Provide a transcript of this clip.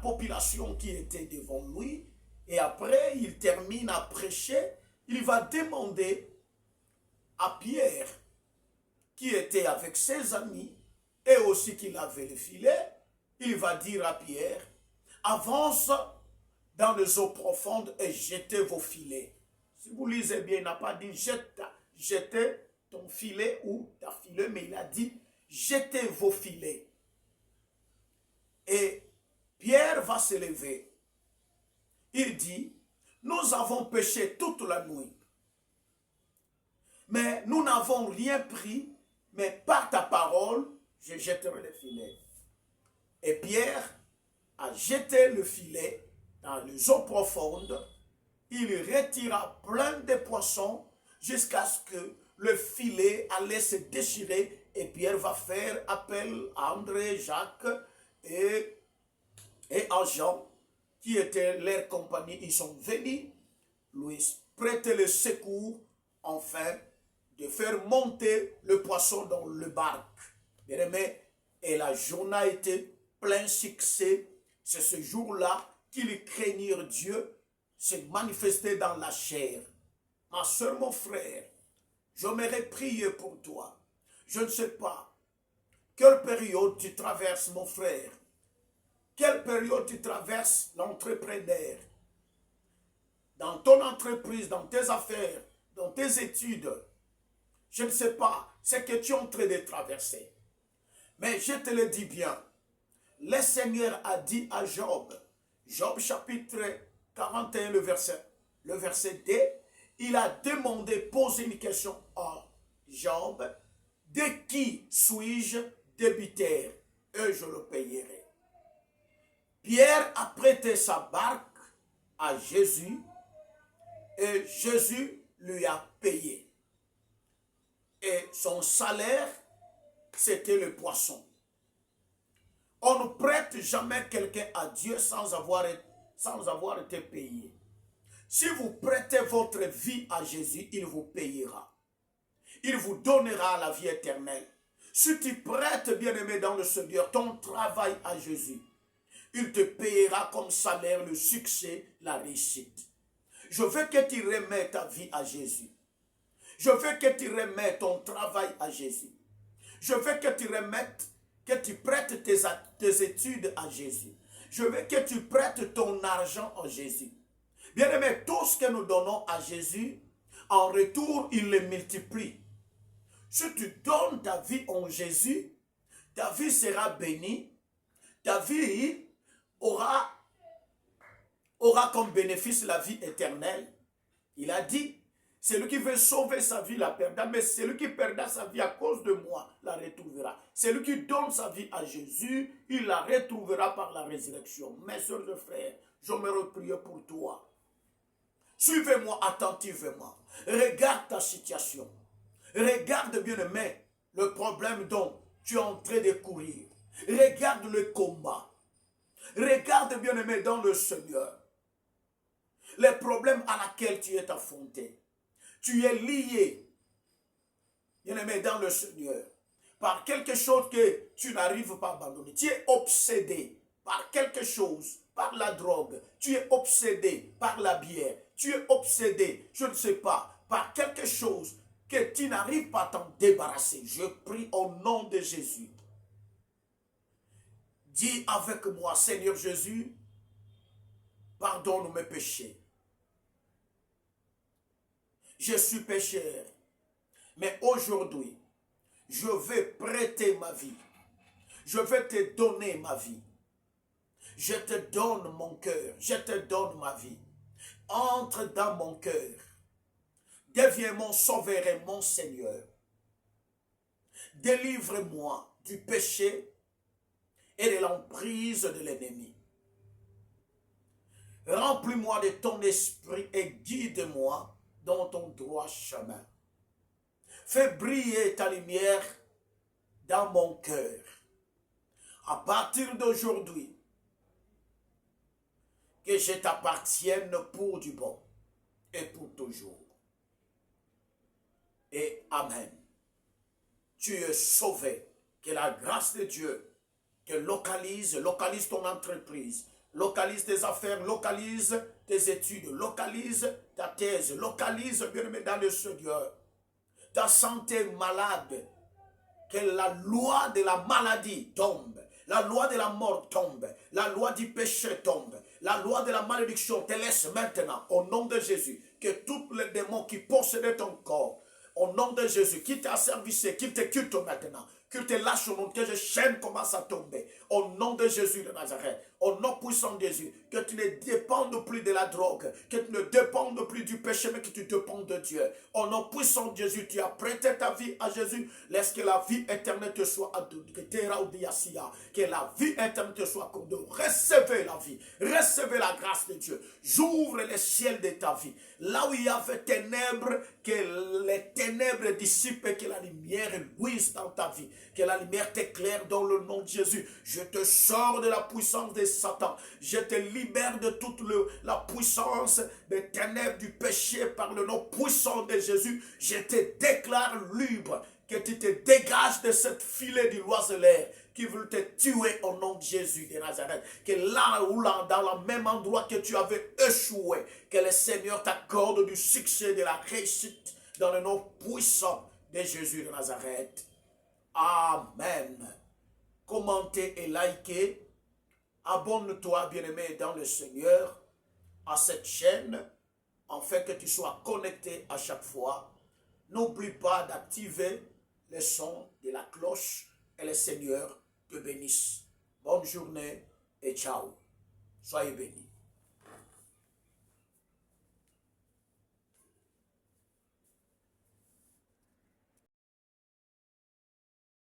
population qui était devant lui. Et après, il termine à prêcher. Il va demander à Pierre, qui était avec ses amis, et aussi qu'il avait le filet, il va dire à Pierre, avance dans les eaux profondes et jetez vos filets. Si vous lisez bien, il n'a pas dit jetez ton filet ou ta filet, mais il a dit jetez vos filets. Et Pierre va se lever. Il dit, nous avons péché toute la nuit, mais nous n'avons rien pris, mais par ta parole, je jetterai le filet. Et Pierre a jeté le filet dans les eaux profondes. Il retira plein de poissons jusqu'à ce que le filet allait se déchirer. Et Pierre va faire appel à André, Jacques et à Jean, qui étaient leur compagnie. Ils sont venus lui prêter le secours, enfin, de faire monter le poisson dans le barque. Bien aimé, et la journée a été plein succès. C'est ce jour-là qu'ils craignirent Dieu, se manifester dans la chair. Ma soeur, mon frère, j'aimerais prier pour toi. Je ne sais pas quelle période tu traverses, mon frère. Quelle période tu traverses, l'entrepreneur. Dans ton entreprise, dans tes affaires, dans tes études. Je ne sais pas ce que tu es en train de traverser. Mais je te le dis bien. Le Seigneur a dit à Job, Job chapitre 41, le verset 2, il a demandé, posé une question à Job, de qui suis-je débiteur et je le payerai. Pierre a prêté sa barque à Jésus et Jésus lui a payé. Et son salaire, c'était le poisson. On ne prête jamais quelqu'un à Dieu sans avoir été payé. Si vous prêtez votre vie à Jésus, il vous payera. Il vous donnera la vie éternelle. Si tu prêtes, bien-aimé dans le Seigneur, ton travail à Jésus, il te payera comme salaire le succès, la réussite. Je veux que tu remettes ta vie à Jésus. Je veux que tu remettes ton travail à Jésus. Je veux que tu remettes, que tu prêtes tes études à Jésus. Je veux que tu prêtes ton argent à Jésus. Bien-aimé, tout ce que nous donnons à Jésus, en retour, il le multiplie. Si tu donnes ta vie en Jésus, ta vie sera bénie. Ta vie aura comme bénéfice la vie éternelle. Il a dit, celui qui veut sauver sa vie la perdra, mais celui qui perdra sa vie à cause de moi la retrouvera. Celui qui donne sa vie à Jésus, il la retrouvera par la résurrection. Mes soeurs et frères, je me reprie pour toi. Suivez-moi attentivement. Regarde ta situation. Regarde bien aimé le problème dont tu es en train de courir. Regarde le combat. Regarde bien aimé dans le Seigneur. Les problèmes à laquelle tu es affronté. Tu es lié, bien aimé dans le Seigneur, par quelque chose que tu n'arrives pas à abandonner. Tu es obsédé par quelque chose, par la drogue. Tu es obsédé par la bière. Tu es obsédé, je ne sais pas, par quelque chose que tu n'arrives pas à t'en débarrasser. Je prie au nom de Jésus. Dis avec moi, Seigneur Jésus, pardonne mes péchés. Je suis pécheur, mais aujourd'hui, je vais prêter ma vie. Je vais te donner ma vie. Je te donne mon cœur, je te donne ma vie. Entre dans mon cœur. Deviens mon sauveur et mon Seigneur. Délivre-moi du péché et de l'emprise de l'ennemi. Remplis-moi de ton esprit et guide-moi dans ton droit chemin. Fais briller ta lumière dans mon cœur. À partir d'aujourd'hui, que je t'appartienne pour du bon et pour toujours. Et Amen. Tu es sauvé. Que la grâce de Dieu te localise ton entreprise, Localise tes affaires, localise tes études, localise ta thèse, localise, bien-aimé, dans le Seigneur. Ta santé malade, que la loi de la maladie tombe, la loi de la mort tombe, la loi du péché tombe, la loi de la malédiction te laisse maintenant, au nom de Jésus, que tous les démons qui possédaient ton corps, au nom de Jésus, qui t'a servicé, qui te quitte maintenant, que te lâche au nom, que les chaînes commencent à tomber, au nom de Jésus de Nazareth, au nom puissant de Jésus, que tu ne dépendes plus de la drogue, que tu ne dépendes plus du péché, mais que tu dépendes de Dieu. Au nom puissant de Jésus, tu as prêté ta vie à Jésus, laisse que la vie éternelle te soit accordée, que la vie éternelle te soit accordée. Recevez la vie, recevez la grâce de Dieu. J'ouvre les ciels de ta vie. Là où il y avait ténèbres, que les ténèbres dissipent et que la lumière luise dans ta vie. Que la lumière t'éclaire dans le nom de Jésus. Je te sors de la puissance de Satan. Je te libère de toute la puissance des ténèbres du péché par le nom puissant de Jésus. Je te déclare libre. Que tu te dégages de cette filet du l'oiseleur qui veut te tuer au nom de Jésus de Nazareth. Que là ou là, dans le même endroit que tu avais échoué, que le Seigneur t'accorde du succès, de la réussite dans le nom puissant de Jésus de Nazareth. Amen. Commentez et likez. Abonne-toi, bien-aimé, dans le Seigneur, à cette chaîne, afin que tu sois connecté à chaque fois. N'oublie pas d'activer le son de la cloche et le Seigneur te bénisse. Bonne journée et ciao. Soyez bénis.